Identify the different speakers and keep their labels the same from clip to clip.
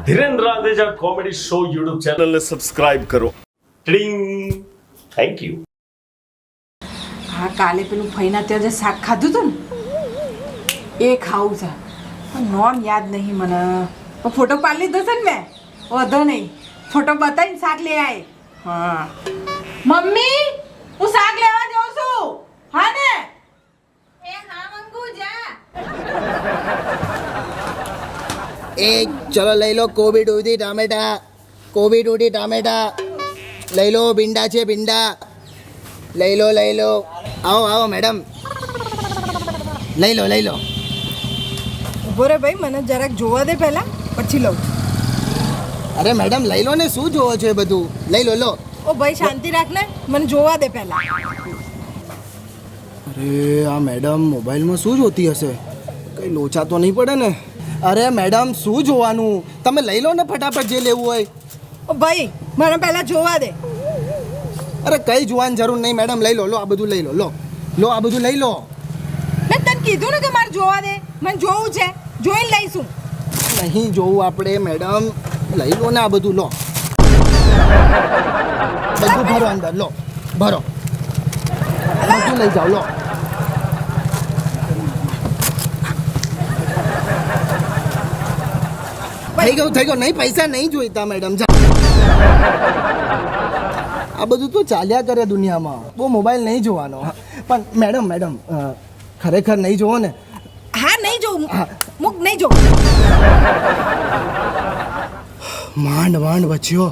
Speaker 1: Dhirendra Randeja comedy show YouTube ચેનલને subscribe કરો. ટિંગ. Thank you.
Speaker 2: હા, કાલે પેલું ફઈના ત્યાં જે શાક ખાધું હતું ને એ ખાવું છે. નોમ યાદ નહીં મને. ફોટો પાડી લીધો છે ને મેં. વધો નહીં, ફોટો બતાવીને શાક લઈ આય. હા મમ્મી, હું શાક લેવા જાઉં છું. હા ને? એ હા મંગુ જા.
Speaker 3: એ ચલો લઈ લો કોબી ઉધી ટામેટા, કોબી ઉધી ટામેટા લઈ લો. ભીંડા છે ભીંડા લઈ લો. આવો આવો મેડમ, લઈ લો.
Speaker 2: ઉભો રે ભાઈ, મને જરાક જોવા દે પહેલા, પછી લઉં.
Speaker 3: અરે મેડમ લઈ લો ને, શું જોવો છો એ બધું? લઈ લો.
Speaker 2: ઓ ભાઈ શાંતિ રાખ ને, મને જોવા દે પહેલા.
Speaker 3: અરે આ મેડમ મોબાઈલમાં શું જોતી હશે? કંઈ લોચા તો નહીં પડે ને? અરે મેડમ શું જોવાનું, તમે લઈ લો ને ફટાફટ જે લેવું હોય.
Speaker 2: ઓ ભાઈ મને પહેલા જોવા દે.
Speaker 3: અરે કંઈ જોવાની જરૂર નહીં મેડમ, લઈ લો. આ બધું લઈ લો. આ બધું લઈ લો.
Speaker 2: મેં તને કીધું ને કે મારે જોવા દે, મને જોવું છે, જોઈને લઈશું.
Speaker 3: નહીં જોવું આપણે મેડમ, લઈ લો ને આ બધું. લો બધું ભરો અંદર, લો ભરો, બધું લઈ જાઓ. લો થઈ ગયું. નહીં પૈસા નહીં જોઈતા મેડમ. આ બધું તો ચાલ્યા કરે દુનિયામાં, બહુ મોબાઈલ નહીં જોવાનો. પણ મેડમ ખરેખર નહીં જોવો ને?
Speaker 2: હા નહીં જોઉં, મુક નહીં જોઉં.
Speaker 3: માંડ બચ્યો.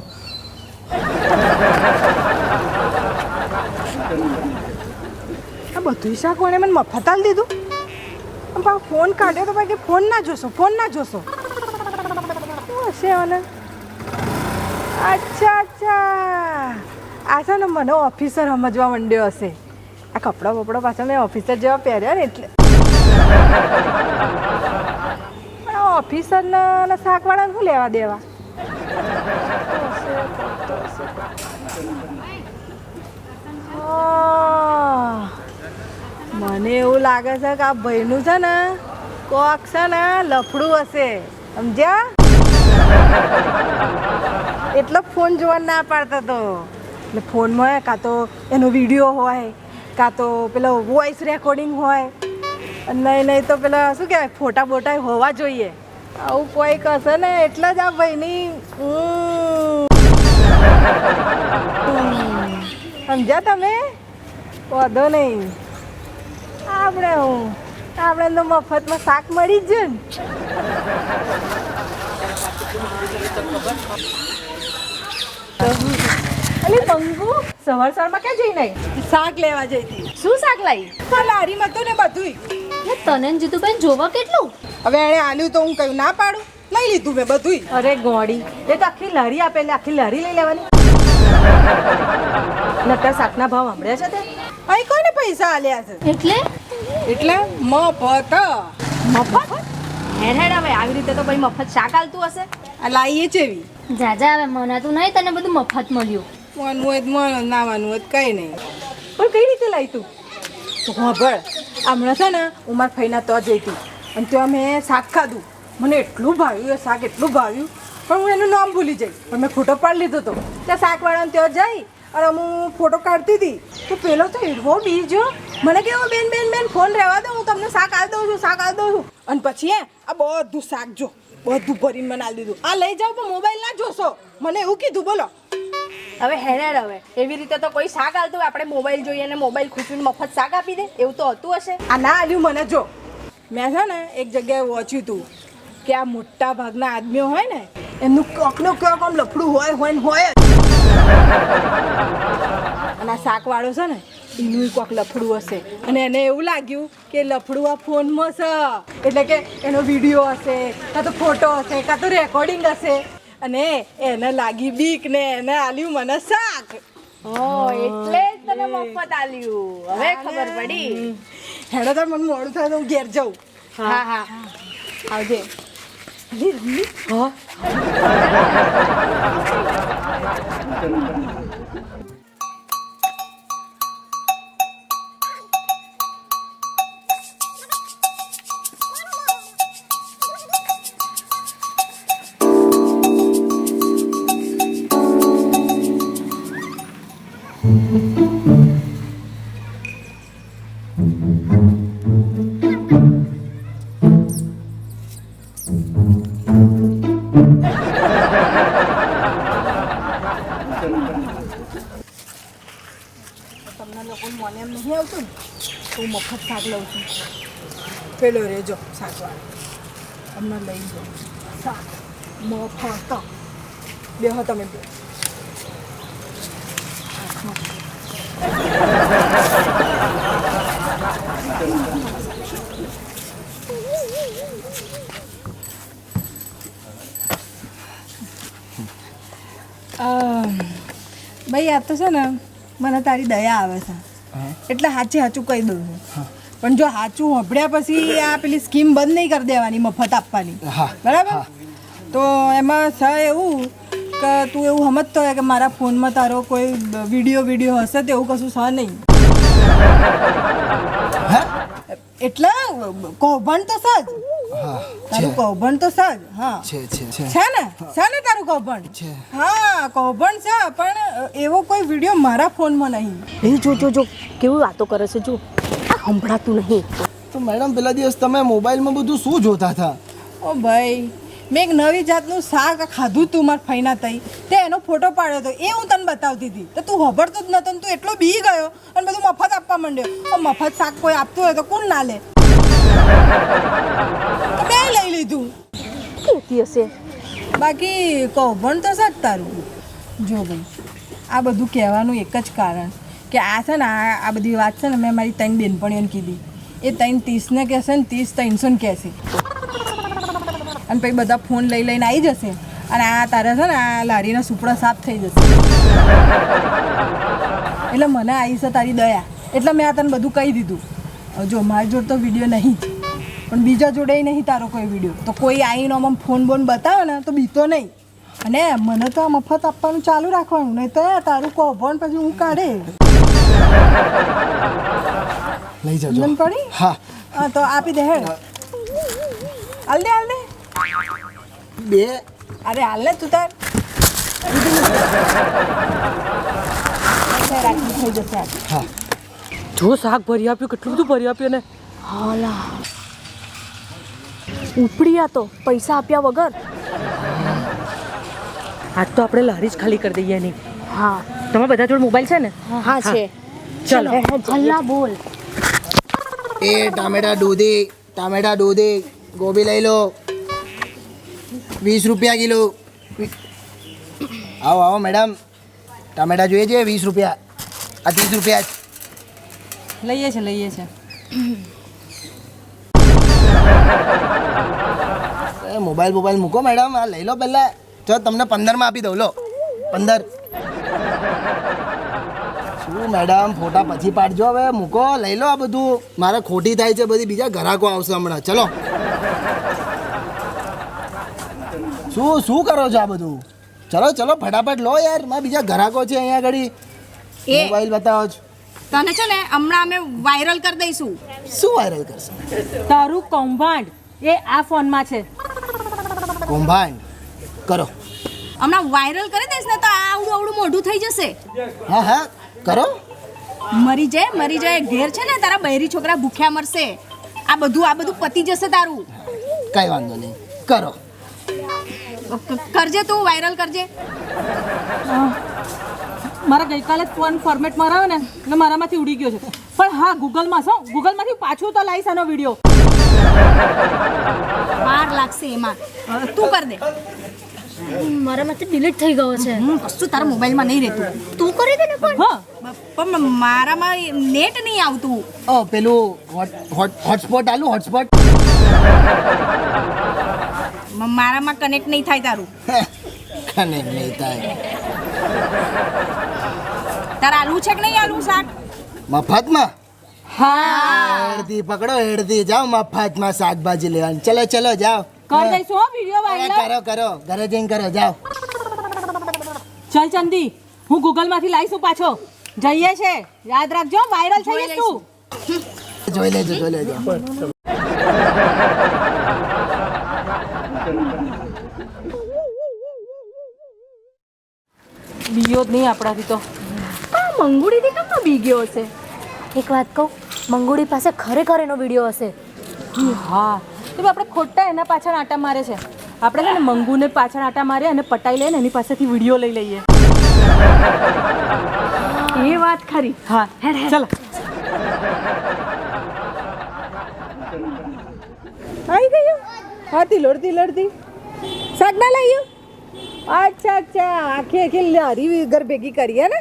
Speaker 2: આ બધું શાક વણે મને મફત આલી દીધું. ફોન કાઢ્યો તો ભાઈ ફોન ના જોશો. શું હશે મને? અચ્છા આ છે ને, મને ઓફિસર સમજવા માંડ્યો હશે. આ કપડાં બપડા પાછળ મેં ઓફિસર જેવા પહેર્યા ને એટલે. ઓફિસરના શાકવાળાને શું લેવા દેવા? મને એવું લાગે છે કે આ ભાઈનું છે ને કોક છે ને લફડું હશે, સમજ્યા? એટલો ફોન જોવા ના પાડતો હતો. એટલે ફોનમાં કાં તો એનો વિડીયો હોય, કાં તો પેલો વોઇસ રેકોર્ડિંગ હોય, નહીં તો પેલા શું કહેવાય ફોટા બોટા હોવા જોઈએ. આવું કોઈક હશે ને એટલે જ આ ભાઈની સમજ્યા તમે? વાંધો નહીં, આપણે તો મફતમાં શાક મળી જ ને. અલી મંગુ, સવારમાં ક્યાં જઈને શાક લેવા જઈ હતી.
Speaker 4: શું શાક લાવી?
Speaker 2: લારીમાં તો ને બધુંય.
Speaker 4: તને જીતુભાઈ જોવા કેટલું?
Speaker 2: હવે એણે આલ્યું તો હું કયું ના પાડું, લઈ લીધું મેં બધુંય. અરે ગોળી, એ તો આખી લારી આપેલી, આખી લારી લઈ લેવાની. નકર શાકના ભાવ સાંભળ્યા છે તે? અહીં કોને પૈસા આલ્યા છે? એટલે મફત.
Speaker 4: હેડ હવે આવી રીતે તો ભાઈ મફત શાક આલતું હશે.
Speaker 2: આ લાવીએ ચેવી
Speaker 4: જાજા હવે મનાતું નહીં, તને બધું મફત મળ્યું.
Speaker 2: માનવું હોય મન, ના માનવું હોય કઈ નહીં. પણ કઈ રીતે લાવી તું? તો હા ભળ, હમણાં છે ને હું મારા ફઈના તો જઈ હતી અને ત્યાં મેં શાક ખાધું. મને એટલું ભાવ્યું એ શાક, એટલું ભાવ્યું, પણ હું એનું નામ ભૂલી જઈ. પણ મેં ફોટો પાડી લીધો હતો. ત્યાં શાકવાળાને ત્યાં જઈ અને હું ફોટો કાઢતી હતી તો પેલો તો એડવો બીજો મને કેવો બેન ફોન રહેવા દો, હું તમને શાક આલ દઉં છું. અને પછી આ બધું શાક જો બધું ભરીને મને આલી દીધું. આ લઈ જાઓ પણ મોબાઈલ ના જોશો, મને એવું કીધું. બોલો હવે હેરાન. હવે એવી રીતે તો કોઈ શાક આલતું હોય, આપણે મોબાઈલ જોઈએ અને મોબાઈલ ખૂચવીને મફત શાક આપી દે, એવું તો હતું હશે. આ ના આલ્યું મને. જો મેં છે ને એક જગ્યાએ વાંચ્યું હતું કે આ મોટા ભાગના આદમીઓ હોય ને એમનું કોકનું કોક આમ લફડું હોય જ. અને આ શાકવાળો છે ને એનું કોક લફડું હશે અને એને એવું લાગ્યું કે લફડું આ ફોનમાં છે, એટલે કે એનો વિડીયો હશે, કાં તો ફોટો હશે, કાં તો રેકોર્ડિંગ હશે. અને એને લાગી બીક ને એને આલ્યું મને શાક.
Speaker 4: એટલે જ તને મફત આલ્યું. હવે ખબર પડી.
Speaker 2: હેડો તો મને મોડું થાય તો હું ઘેર જાઉં. હા આવજે. હા તમને લોકોને મને એમ નહીં આવતું ને તો હું મફત શાક લઉં છું. પેલો રેજો શાકવાળો અમને લઈ જાઓ શાક મફત બેહો તમે બે. ભાઈ આ તો છે ને મને તારી દયા આવે છે એટલે સાચું કહી દઉં છું. પણ જો સાચું સાંભળ્યા પછી આ પેલી સ્કીમ બંધ નહીં કરી દેવાની મફત આપવાની, બરાબર? તો એમાં છે એવું કે તું એવું સમજતો હોય કે મારા ફોનમાં તારો કોઈ વિડીયો હશે તો એવું કશું છે નહીં. એટલે કૌભાંડ તો સજ તારું કૌભાંડ તો સજ. હા છે ને તારું કૌભાંડ? હા કૌભાંડ છે, પણ એવો કોઈ વિડીયો મારા ફોનમાં નહીં.
Speaker 4: એ જો કેવું વાતો કરે છે, જો આ સંભળાતું નહીં.
Speaker 3: તો મેડમ પેલા દિવસ તમે મોબાઈલમાં બધું શું જોતા હતા?
Speaker 2: ઓ ભાઈ મેં એક નવી જાતનું શાક ખાધું તું મારા ફઈના તઈ, તે એનો ફોટો પાડ્યો હતો, એ હું તને બતાવતી હતી. તો તું ખબરતો જ નતો ને તું એટલો બી ગયો અને બધું મફત આપવા માંડ્યો. મફત શાક કોઈ આપતું હોય તો કોણ ના લે? તો મેં લઈ લીધું.
Speaker 4: કેતી હશે?
Speaker 2: બાકી કૌભાંડ તો સજ તારું. જો ભાઈ આ બધું કહેવાનું એક જ કારણ કે આ છે ને આ બધી વાત છે ને મેં મારી 3 બેનપણીઓને કીધી. એ 3 30 ને કહેશે ને 30 300 ને કહેશે અને પછી બધા ફોન લઈને આવી જશે અને આ તારે છે ને આ લારીના સુપડા સાફ થઈ જશે. એટલે મને આવી છે તારી દયા એટલે મેં આ તને બધું કહી દીધું. જો મારી જોડે તો વિડીયો નહીં પણ બીજા જોડે નહીં તારો કોઈ વિડીયો. તો કોઈ આવીને આમ ફોન બોન બતાવે ને તો બીતો નહીં. અને મને તો આ મફત આપવાનું ચાલુ રાખવાનું, નહીં તો તારું કૌભાંડ પછી હું કાઢે.
Speaker 3: લઈ જજો.
Speaker 2: સમજણ પડી?
Speaker 3: હા
Speaker 2: તો આપી દે હેડ. હાલ દે
Speaker 3: 2
Speaker 2: અરે હાલ ને તું તાર રાખી થઈ જશે.
Speaker 3: હા
Speaker 5: જો શાક ભરી આપ્યું, કેટલું બધું ભરી આપ્યું ને.
Speaker 4: હાલા ઉપડી આ તો પૈસા આપ્યા વગર.
Speaker 5: આજ તો આપણે લારી જ ખાલી કરી દઈએ એની.
Speaker 4: હા
Speaker 5: તમે બધા જોડે મોબાઈલ છે ને?
Speaker 4: હા છે.
Speaker 5: ચલો
Speaker 4: હલ્લા બોલ.
Speaker 3: એ ટામેટા દૂધી ગોબી લઈ લો 20 રૂપિયા કિલો. આવો મેડમ, ટામેટા જોઈએ છે 20 રૂપિયા. આ 30 રૂપિયા
Speaker 2: લઈએ છે.
Speaker 3: મોબાઈલ મૂકો મેડમ, આ લઈ લો પહેલાં. જો તમને 15માં આપી દઉં, લો 15. શું મેડમ ફોટા પછી પાડજો, હવે મૂકો, લઈ લો આ બધું. મારે ખોટી થાય છે બધી, બીજા ગ્રાહકો આવશે હમણાં. ચલો શું કરો છો આ બધું? ચલો ફટાફટ લો યાર, મારા બીજા ગ્રાહકો છે અહીંયા આગળ. મોબાઈલ બતાવો છો.
Speaker 2: તને છે ને હમણાં અમે વાયરલ કરી દઈશું.
Speaker 3: શું વાયરલ કરશે?
Speaker 5: તારું કૌભાંડ એ આ ફોનમાં છે.
Speaker 3: કૌભાંડ કરો.
Speaker 2: હમણાં વાયરલ કરી દઈશ ને તો આવડું મોઢું થઈ જશે.
Speaker 3: હા કરો.
Speaker 2: મરી જાય ઘેર છે ને તારા બહેરી છોકરા ભૂખ્યા મરશે. આ બધું પતી જશે તારું.
Speaker 3: કઈ વાંધો નહીં, કરો.
Speaker 2: કરજે તું વાયરલ કરજે.
Speaker 5: મારા ગઈકાલે ફોન ફોર્મેટ મરાવ્યો ને એટલે મારામાંથી ઉડી ગયો છે. પણ હા ગૂગલમાંથી પાછું તો લાવીશ આનો વિડીયો.
Speaker 2: વાર લાગશે એમાં, તું કર દે.
Speaker 4: મારામાંથી ડિલીટ થઈ ગયો છે.
Speaker 2: કશું તારા મોબાઈલમાં નહીં રહેતું.
Speaker 4: તું કરી દે ને પણ.
Speaker 5: હા
Speaker 2: પણ મારામાં નેટ નહીં આવતું.
Speaker 3: પેલું હોટસ્પોટ હોટસ્પોટ
Speaker 2: મારામાં કનેક્ટ નહીં થાય તારું.
Speaker 3: કનેક્ટ નહીં થાય.
Speaker 2: તારા આલુ છે કે નહીં આલુ શાક?
Speaker 3: મફતમાં
Speaker 5: હા
Speaker 3: હેડથી પકડો, હેડથી જાઓ મફતમાં શાકભાજી લેવાની. ચલો જાઓ.
Speaker 5: કરી દઈશું હો વિડીયો વાયરલ.
Speaker 3: કરો ઘરે જઈને કરો, જાઓ.
Speaker 5: ચાલ ચંદી, હું ગૂગલમાંથી લાવીશું પાછો. જઈએ છે, યાદ રાખજો, વાયરલ થઈ જઈશું.
Speaker 3: જોઈ લેજો.
Speaker 5: બીજો જ નહીં આપણાથી તો.
Speaker 4: આ મંગુડીથી કેમ બી ગયો હશે? એક વાત કહું,
Speaker 6: મંગુડી પાસે ખરેખર એનો વિડીયો હશે.
Speaker 5: હા તો આપણે ખોટા એના પાછળ આટા મારે છે. આપણે છે ને મંગુને પાછળ આટા મારે અને પટાઈ લઈને એની પાસેથી વિડીયો લઈ લઈએ.
Speaker 6: એ વાત ખરી.
Speaker 5: હા ચાલો.
Speaker 2: આવી ગયું? હા તિલોડતી શાક ના લાવ્યો? અચ્છા આખી લારી ઘર ભેગી કરી ને?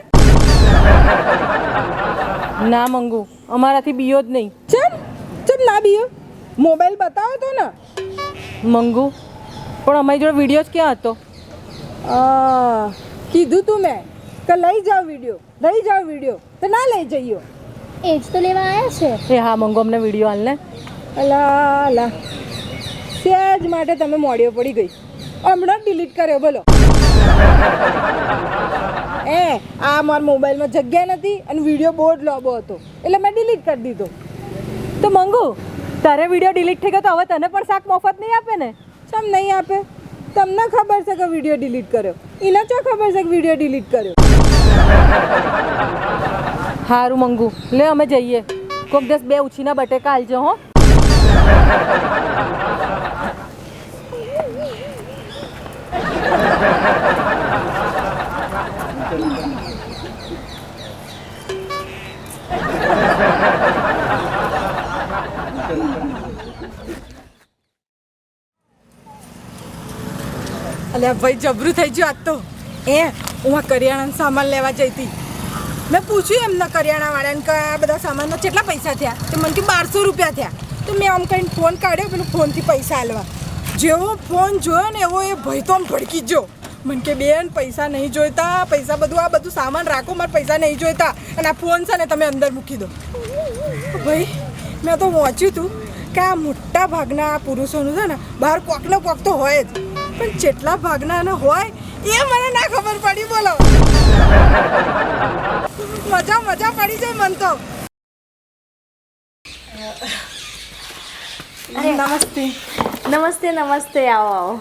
Speaker 5: ના મંગુ અમારાથી બીયો જ નહીં.
Speaker 2: ચમ ના બીયો? મોબાઈલ બતાવો તો ને.
Speaker 5: મંગુ પણ અમારી જોડે વિડીયો જ ક્યાં હતો?
Speaker 2: કીધું તું મેં કે લઈ જાઓ વિડીયો તો ના લઈ જઈયો.
Speaker 6: એ જ તો લેવા આવ્યા છે.
Speaker 5: એ હા મંગુ અમને વિડીયો હાલ ને.
Speaker 2: અલા સહેજ માટે તમે મોડીઓ પડી ગઈ. હમણાં ડિલીટ કર્યો બોલો. આ મારા મોબાઈલમાં જગ્યા નથી અને વિડીયો બહુ જ લાંબો હતો એટલે મેં ડિલીટ કરી દીધો.
Speaker 5: તો મંગુ તારે વિડીયો ડિલીટ થઈ ગયો તો હવે તને પણ શાક મફત નહીં આપે ને?
Speaker 2: ચમ નહીં આપે? તમને ખબર છે કે વિડીયો ડિલીટ કર્યો, એને ચો ખબર છે કે વિડીયો ડિલીટ કર્યો?
Speaker 5: સારું મંગુ લે અમે જઈએ. કોક દિવસ 2 ઉછીના બટેકા આલજો હો.
Speaker 2: અલ્યા ભાઈ જબરું થઈ ગયું આજ તો. હું આ કરિયાણાનો સામાન લેવા જઈ હતી. મેં પૂછ્યું એમના કરિયાણાવાળાને કે આ બધા સામાનના કેટલા પૈસા થયા? તો મને કે 1200 રૂપિયા થયા. તો મેં આમ કહીને ફોન કાઢ્યો, પેલું ફોનથી પૈસા આલવા. જેવો ફોન જોયો ને એવો એ ભાઈ તો આમ ભડકી ગયો. મને કે બેન પૈસા નહીં જોઈતા, પૈસા આ બધું સામાન રાખો, મારે પૈસા નહીં જોઈતા અને આ ફોન છે ને તમે અંદર મૂકી દો. ભાઈ મેં તો વાંચ્યું હતું કે આ મોટા ભાગના પુરુષોનું છે ને બહાર કોકનો કોક તો હોય જ, પણ જેટલા ભાગના હોય એ મને ના ખબર પડી. બોલો મજા પડી જાય મન તો.
Speaker 4: નમસ્તે આવો.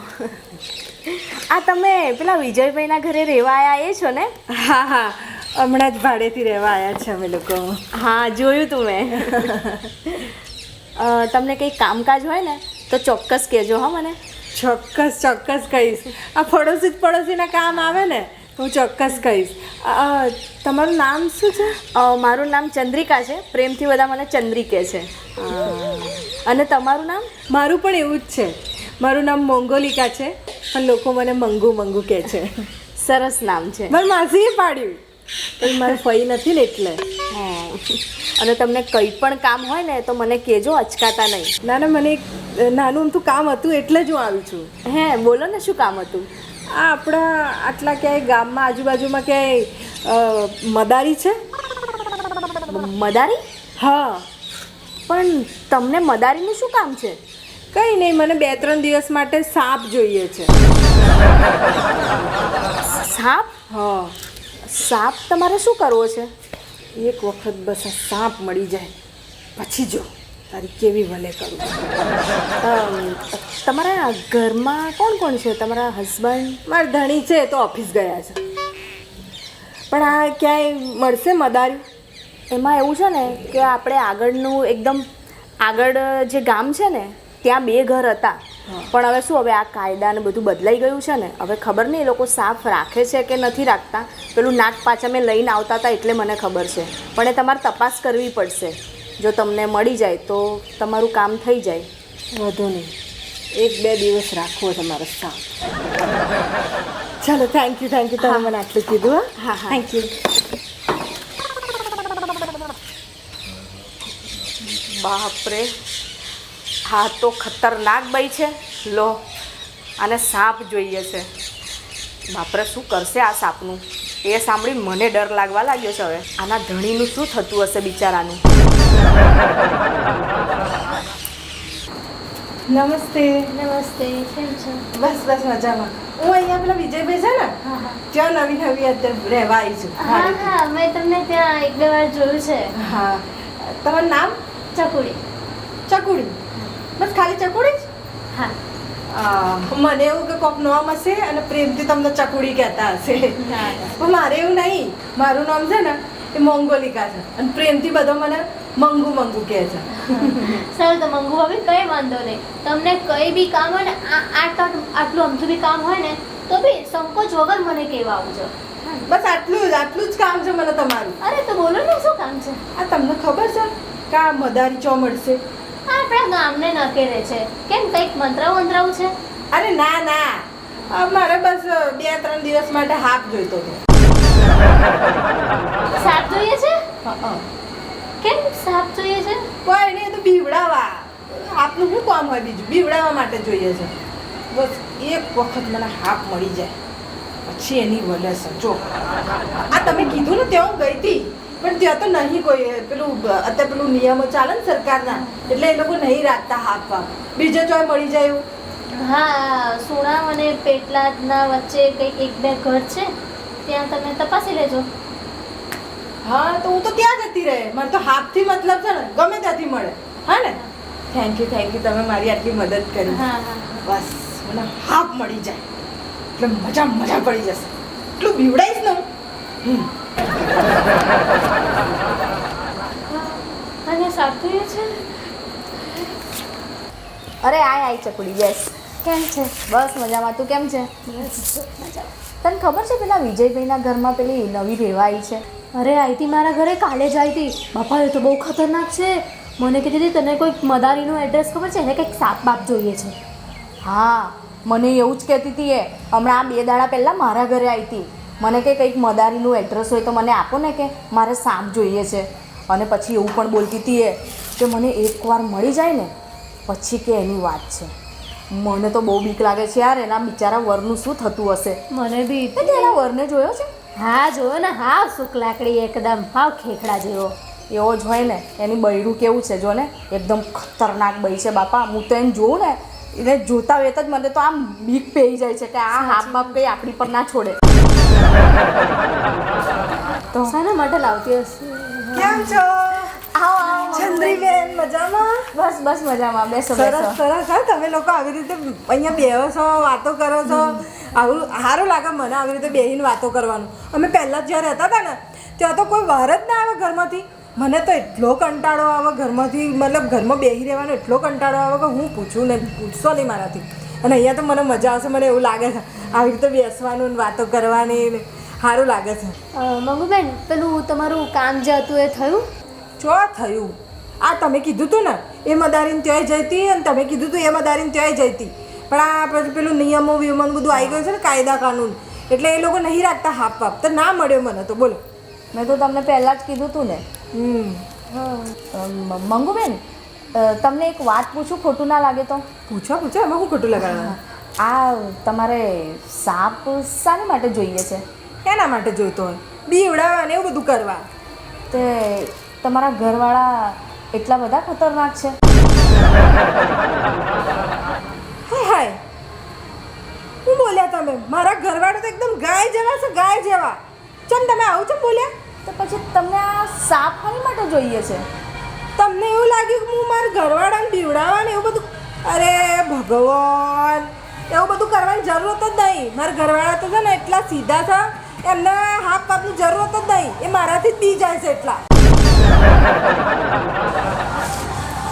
Speaker 4: આ તમે પેલા વિજયભાઈના ઘરે રહેવા આવ્યા એ છો ને?
Speaker 2: હા હમણાં જ ભાડેથી રહેવા આવ્યા છે અમે લોકો.
Speaker 4: હા જોયું તું મેં. તમને કંઈ કામકાજ હોય ને તો ચોક્કસ કહેજો હા મને.
Speaker 2: ચોક્કસ કહીશ. આ પડોશીના કામ આવે ને હું ચોક્કસ કહીશ. તમારું નામ શું છે?
Speaker 4: મારું નામ ચંદ્રિકા છે, પ્રેમથી બધા મને ચંદ્રી કહે છે. અને તમારું નામ?
Speaker 2: મારું પણ એવું જ છે. મારું નામ મોંગોલિકા છે પણ લોકો મને મંગુ કહે છે.
Speaker 4: સરસ નામ છે.
Speaker 2: મારી માસીએ પાડ્યું પણ મારી ફઈ નથી ને એટલે.
Speaker 4: અને તમને કંઈ પણ કામ હોય ને તો મને કહેજો, અચકાતા નહીં.
Speaker 2: ના મને એક નાનું અમથું કામ હતું એટલે જ હું આવી છું.
Speaker 4: બોલો ને શું કામ હતું?
Speaker 2: આ આપણા આટલા ક્યાંય ગામમાં આજુબાજુમાં ક્યાંય મદારી છે?
Speaker 4: મદારી?
Speaker 2: હા.
Speaker 4: પણ તમને મદારીનું શું કામ છે?
Speaker 2: કંઈ નહીં, મને 2-3 દિવસ માટે સાપ જોઈએ છે.
Speaker 4: સાપ?
Speaker 2: હા.
Speaker 4: સાપ તમારે શું કરવો છે?
Speaker 2: એક વખત બસ આ સાપ મળી જાય પછી જો તારી કેવી ભલે કરું.
Speaker 4: તમારા ઘરમાં કોણ છે? તમારા હસબન્ડ?
Speaker 2: મારા ધણી છે તો ઓફિસ ગયા છે. પણ આ ક્યાંય મળશે મદારી?
Speaker 4: એમાં એવું છે ને કે આપણે એકદમ આગળ જે ગામ છે ને ત્યાં 2 ઘર હતા. પણ હવે શું, હવે આ કાયદા ને બધું બદલાઈ ગયું છે ને, હવે ખબર નહીં એ લોકો સાપ રાખે છે કે નથી રાખતા. પેલું નાક પાછા મેં લઈને આવતા હતા એટલે મને ખબર છે. પણ એ તમારે તપાસ કરવી પડશે. જો તમને મળી જાય તો તમારું કામ થઈ જાય.
Speaker 2: વધુ નહીં, 1-2 દિવસ રાખવો તમારો સાપ. ચાલો થેન્ક યુ તમે મને આટલું કીધું.
Speaker 4: હા
Speaker 2: થેન્ક યુ.
Speaker 4: બાપરે, હા તો ખતરનાક બાઈ છે. લો આને સાપ જોઈએ છે. બાપરે શું કરશે આ સાપનું? એ સાંભળી મને ડર લાગવા લાગ્યો છે. હવે આના ધણીનું શું થતું હશે બિચારાનું?
Speaker 2: નમસ્તે.
Speaker 6: કેમ છો?
Speaker 2: બસ મજામાં. હું અહીંયા પેલા વિજયભાઈ છે ને ત્યાં નવી અત્યારે રહેવા આવી છું.
Speaker 6: હા મેં તમને ત્યાં 1-2 વાર જોયું છે.
Speaker 2: હા. તમારું નામ? ચકુડી. બસ ખાલી ચકુડી જ?
Speaker 6: હા.
Speaker 2: મને એવું કે કોક નામ હશે અને પ્રેમથી તમને ચકુડી કહેતા હશે. પણ મારે એવું નહીં. મારું નામ છે ને એ મોંગોલિકા છે અને પ્રેમથી બધો મને મંગુ મંગુ કહે છે.
Speaker 6: સારું તો મંગુ ભાભી કંઈ વાંધો નહીં. તમને કંઈ બી કામ હોય ને આટલું અમથું બી કામ હોય ને તો બી સંકોચ વગર મને કહેવા આવજો.
Speaker 2: બસ આટલું જ કામ છે મને તમારું.
Speaker 6: અરે તો બોલો ને શું કામ છે?
Speaker 2: આ તમને ખબર છે કે આ મદારી ચો મળશે?
Speaker 6: આપણા ગામને નકેરે છે. કેમ કંઈક મંત્રાવું છે?
Speaker 2: અરે ના મારે બસ 2-3 દિવસ માટે હાફ જોઈતો હતો.
Speaker 6: સાપ જોઈએ છે? કેમ સાપ જોઈએ છે?
Speaker 2: કોઈ નહીં, એ તો બીવડાવા. આપનું શું કામ હોય બીજું? બીવડાવવા માટે જોઈએ છે. બસ એક વખત મને હાફ મળી જાય પછી એની વલે છે. જો આ તમે કીધું ને ત્યાં હું ગઈ હતી, પણ ત્યાં તો નહીં કોઈ અત્યારે પેલું નિયમો ચાલે ને સરકારના, એટલે એ લોકો નહીં રાખતા હાફ વાફ. બીજે ચોય મળી જાય એવું.
Speaker 6: હા, સુણાવ અને પેટલાદના વચ્ચે કંઈક 1-2 ઘર છે, ત્યાં તમે તપાસી લેજો.
Speaker 2: હા તો હું તો ત્યાં જતી રહે. મને તો હાફથી મતલબ છે ને, ગમે ત્યાંથી મળે. હા ને? થેન્ક યુ તમે મારી આટલી મદદ કરી.
Speaker 6: હા.
Speaker 2: બસ મને હાફ મળી જાય એટલે મજા પડી જશે. એટલું બીવડાઈશ ને હું.
Speaker 6: અને સાપ જોઈએ છે?
Speaker 4: અરે આય ચકડી બેસ.
Speaker 6: કેમ છે?
Speaker 4: બસ મજામાં. તું કેમ છે? તને ખબર છે પેલા વિજયભાઈના ઘરમાં પેલી નવી રહેવા આવી છે?
Speaker 6: અરે આઈતી મારા ઘરે કાલે જ આવી. બાપા એ તો બહુ ખતરનાક છે. મને કીધી હતી તને કોઈક મદારીનું એડ્રેસ ખબર છે? એને કંઈક સાપ બાપ જોઈએ છે.
Speaker 4: હા, મને એવું જ કહેતી હતી એ. હમણાં 2 દાડા પહેલાં મારા ઘરે આવી હતી. મને કે કંઈક મદારીનું એડ્રેસ હોય તો મને આપો ને, કે મારે સાપ જોઈએ છે. અને પછી એવું પણ બોલતી હતી એ કે મને એકવાર મળી જાય ને પછી કે એની વાત છે. મને તો બહુ બીક લાગે છે યાર, એના બિચારા વરનું શું થતું હશે.
Speaker 6: મને બી.
Speaker 4: તે એના વરને જોયો છે?
Speaker 6: હા જોયો ને, હાવ સુક લાકડી એકદમ, હાવ ખેખડા જેવો.
Speaker 4: એવો જ હોય ને. એની બૈરું કેવું છે જો ને, એકદમ ખતરનાક બઈ છે બાપા. હું તો એને જોઉં ને, એને જોતા વેત જ મને તો આમ બીક પેઈ જાય છે કે આ હાફ બાપ કંઈ આપણી પર ના છોડે.
Speaker 6: તો શાના માટે લાવતી હશે?
Speaker 2: કેમ છો
Speaker 4: આવો
Speaker 2: ચંદ્રીબેન? મજામાં?
Speaker 4: બસ મજામાં. બેસો
Speaker 2: સરસ. હા, તમે લોકો આવી રીતે અહીંયા બેહો છો, વાતો કરો છો, આવું સારું લાગે મને આવી રીતે બેહીને વાતો કરવાનું. અમે પહેલાં જ્યારે રહેતા હતા ને ત્યાં તો કોઈ વાર જ ના આવે ઘરમાંથી. મને તો એટલો કંટાળો આવે ઘરમાંથી, મતલબ ઘરમાં બેસી રહેવાનો એટલો કંટાળો આવે કે હું પૂછું ને, પૂછશો નહીં મારાથી. અને અહીંયા તો મને મજા આવશે, મને એવું લાગે છે આવી રીતે બેસવાનું ને વાતો કરવાની ને સારું લાગે છે.
Speaker 6: મંગુબેન, પેલું તમારું કામ જે હતું એ થયું?
Speaker 2: ચો થયું? આ તમે કીધું હતું ને એ મદારીને ત્યાંય જઈતી, અને તમે કીધું હતું એ મદારીને ત્યાંય જઈતી, પણ આ પછી પેલું નિયમો વિયમન બધું આવી ગયું છે ને, કાયદા કાનૂન, એટલે એ લોકો નહીં રાખતા હાફ પાપ. તો ના મળ્યો મને તો. બોલો.
Speaker 4: મેં તો તમને પહેલાં જ કીધું હતું ને. મંગુબેન, તમને એક વાત પૂછું, ખોટું ના લાગે તો?
Speaker 2: પૂછો એમાં હું ખોટું લગાડવાનું?
Speaker 4: આ તમારે સાપ શાના માટે જોઈએ છે?
Speaker 2: એના માટે જોઈતો હોય બીવડાવવા ને એવું બધું કરવા.
Speaker 4: તે તમારા ઘરવાળા એટલા બધા ખતરનાક છે?
Speaker 2: હાય હું બોલ્યા તમે? મારા ઘરવાળા તો એકદમ ગાય જેવા છે, ગાય જેવા. ચમ તમે આવું ચમ બોલ્યા?
Speaker 4: તો પછી તમને આ સાપ શાની માટે જોઈએ છે?
Speaker 2: તમને એવું લાગ્યું કે હું મારા ઘરવાળાને બીવડાવવા ને એવું બધું? અરે ભગવાન, એવું બધું કરવાની જરૂરત જ નહીં. મારા ઘરવાળા તો છે ને એટલા સીધા છે, એમને હાફ પાપની જરૂરત જ નહીં. એ મારાથી જ બી જાય છે એટલા.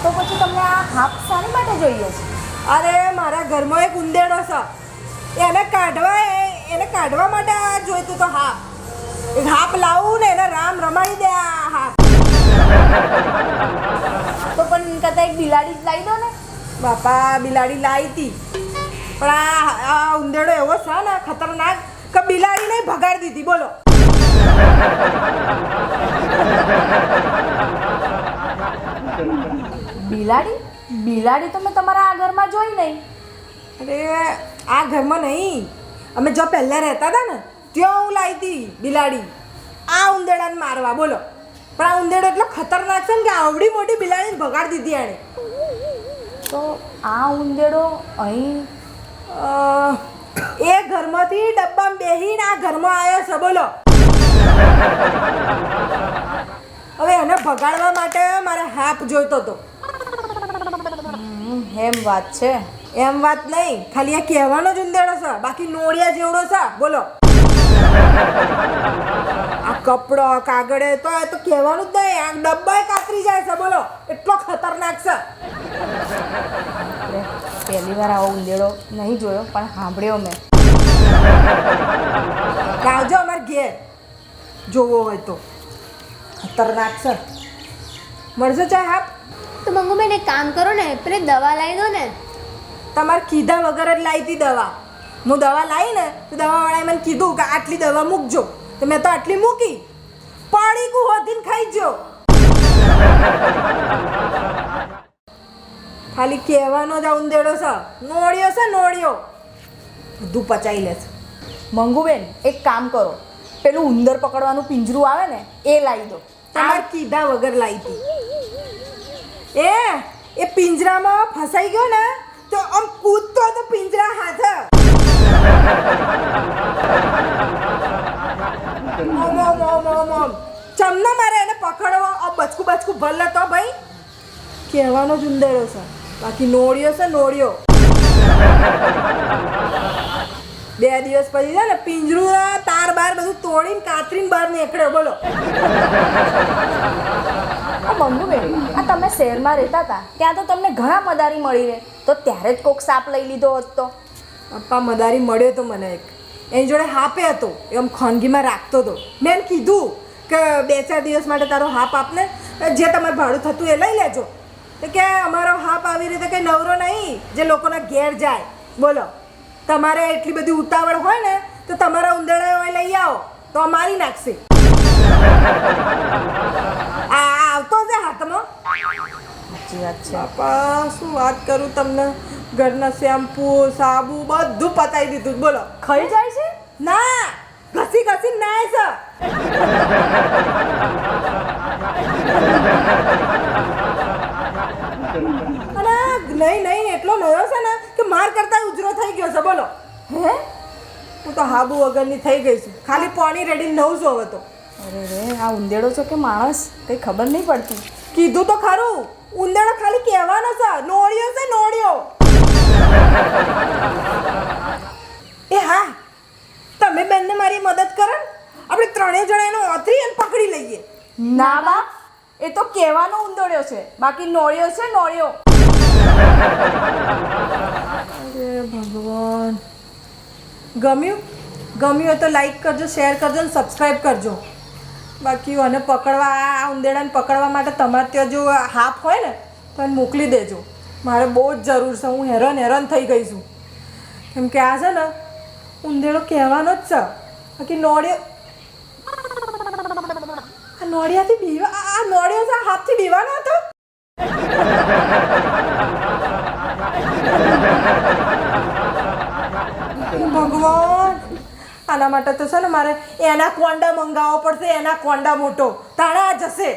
Speaker 4: તો પછી તમને આ હાફ શાની માટે જોઈએ છે?
Speaker 2: અરે મારા ઘરમાં એક ઉંદેડો છે, એને કાઢવા માટે આ જોઈતું તો હાફ. એક હાફ લાવું ને એને રામ રમાડી દે આ હાફ.
Speaker 4: તો પણ કદાચ એક બિલાડી જ લાવી દો ને.
Speaker 2: બાપા બિલાડી લાવી હતી, પણ આ ઉંદેડો એવો છે ને ખતરનાક કે બિલાડીને ભગાડી દીધી. બોલો.
Speaker 4: બિલાડી તો મેં તમારા આ ઘરમાં જોઈ નહીં.
Speaker 2: અરે આ ઘરમાં નહીં, અમે જો પહેલાં રહેતા હતા ને ત્યાં હું લાવી હતી બિલાડી આ ઉંદેડાને મારવા. બોલો. પણ આ ઉંદેડો એટલો ખતરનાક છે ને કે આવડી મોટી બિલાડીને ભગાડી દીધી એણે.
Speaker 4: તો આ ઉંદેડો અહીં
Speaker 2: એ ઘરમાંથી ડબ્બામાં બેહીને આ ઘરમાં આવ્યો છે. બોલો. હવે એને ભગાડવા માટે મારે હાફ જોઈતો હતો.
Speaker 4: એમ વાત છે?
Speaker 2: એમ વાત નહીં, ખાલી આ કહેવાનો જ ઉંદેડો છે, બાકી નોળિયા જેવડો છે. બોલો. આ કપડો કાગળે તો એ તો કહેવાનું જ નહીં, આ ડબ્બાય કાતરી જાય છે બોલો, એટલો ખતરનાક છે.
Speaker 4: પહેલી વાર આવો ઉંદેડો નહીં જોયો પણ સાંભળ્યો મેં.
Speaker 2: લાવજો અમારે ઘેર જોવો હોય તો, ખતરનાક છે. મળશે ચાય હાપ?
Speaker 6: તો મંગુબેન એક કામ કરો ને, પેલી દવા લાવી દો ને.
Speaker 2: તમારે કીધા વગર જ લાવી હતી દવા. હું દવા લાવી ને તો દવાવાળાએ મને કીધું કે આટલી દવા મૂકજો, તો મેં તો આટલી મૂકી, પાણીકું હોધીને ખાઈ જો. ખાલી કહેવાનો જ આ ઉંદેડો છે, નોળિયો છે નોળિયો, બધું પચાવી લે છે.
Speaker 4: મંગુબેન એક કામ કરો, પેલું ઉંદર પકડવાનું પિંજરું આવે ને એ લાવી દો.
Speaker 2: તમારે કીધા વગર લાવી હતી. એ પિંજરામાં ફસાઈ ગયો ને તો આમ કૂદતો તો પિંજરા હાથે. ચમનો મારે એને પકડવો, આ બચકું બચકું ભલે તો ભાઈ કહેવાનો જ ઉંદેડો છે, બાકી નોળિયો છે નોળિયો. 2 દિવસ પછી છે ને પિંજરું તાર બાર બધું તોડીને કાતરીને બહાર નીકળ્યો બોલો.
Speaker 4: મંગુબેન આ તમે શહેરમાં રહેતા હતા ત્યાં તો તમને ઘણા મદારી મળી રહે, તો ત્યારે જ કોક સાપ લઈ લીધો હોત તો.
Speaker 2: પપ્પા મદારી મળ્યો તો મને એક, એની જોડે હાપે હતો, એમ ખાનગીમાં રાખતો હતો. મેં એને કીધું કે 2-4 દિવસ માટે તારો હાપ આપને, જે તમારે ભાડું થતું એ લઈ લેજો. તો કે અમારો હાપ આવી રીતે કંઈ નવરો નહીં જે લોકોના ઘેર જાય બોલો. તમારે એટલી બધી ઉતાવળ હોય ને તો તમારા ઉંદરડા હોય લઈ આવો તો મારી નાખશે. આ આવતો છે હાથમાં.
Speaker 4: સાચી વાત છે.
Speaker 2: બાપા શું વાત કરું તમને, ઘરના શેમ્પુ સાબુ બધું પતાવી દીધું બોલો.
Speaker 4: ખાઈ જાય છે?
Speaker 2: ના, ઘસી ઘસી નાય છે. અને નહીં એટલો નયો છે ને કે માર કરતા ઉજરો થઈ ગયો છે બોલો.
Speaker 4: હે?
Speaker 2: હું તો હાબુ વગરની થઈ ગઈ છું, ખાલી પાણી રેડી નવું છું હવે તો.
Speaker 4: અરે રે આ ઉંદેડો છો કે માણસ કંઈ ખબર નહીં પડતી.
Speaker 2: કીધું તો ખરું, ઉંદેડો ખાલી કહેવાનો છે, નોળિયો છે નોળિયો. એ હા, તમે બેનને મારી મદદ કરો ને, આપણે 3 જણા એનો ઓથરી અને પકડી લઈએ.
Speaker 4: ના બાપ, એ તો કહેવાનો ઉંદોડ્યો છે, બાકી નોળિયો છે નોળિયો.
Speaker 2: અરે ભગવાન. ગમ્યું હોય તો લાઈક કરજો, શેર કરજો અને સબસ્ક્રાઈબ કરજો. બાકી આને પકડવા, આ ઉંદેડાને પકડવા માટે તમારે ત્યાં જો હાફ હોય ને તો એને મોકલી દેજો, મારે બહુ જ જરૂર છે. હું હેરાન થઈ ગઈ છું, કેમ કે આ છે ને ઉંદેડો કહેવાનો જ છે, બાકી નોળિયો, આ નોળિયાથી બીવા, આ નોળિયો છે હાથથી બીવાનો હતો. ભગવાન, આના માટે તો છે ને મારે એના કોંડા મંગાવવો પડશે, એના કોંડા મોટો તાણા જશે.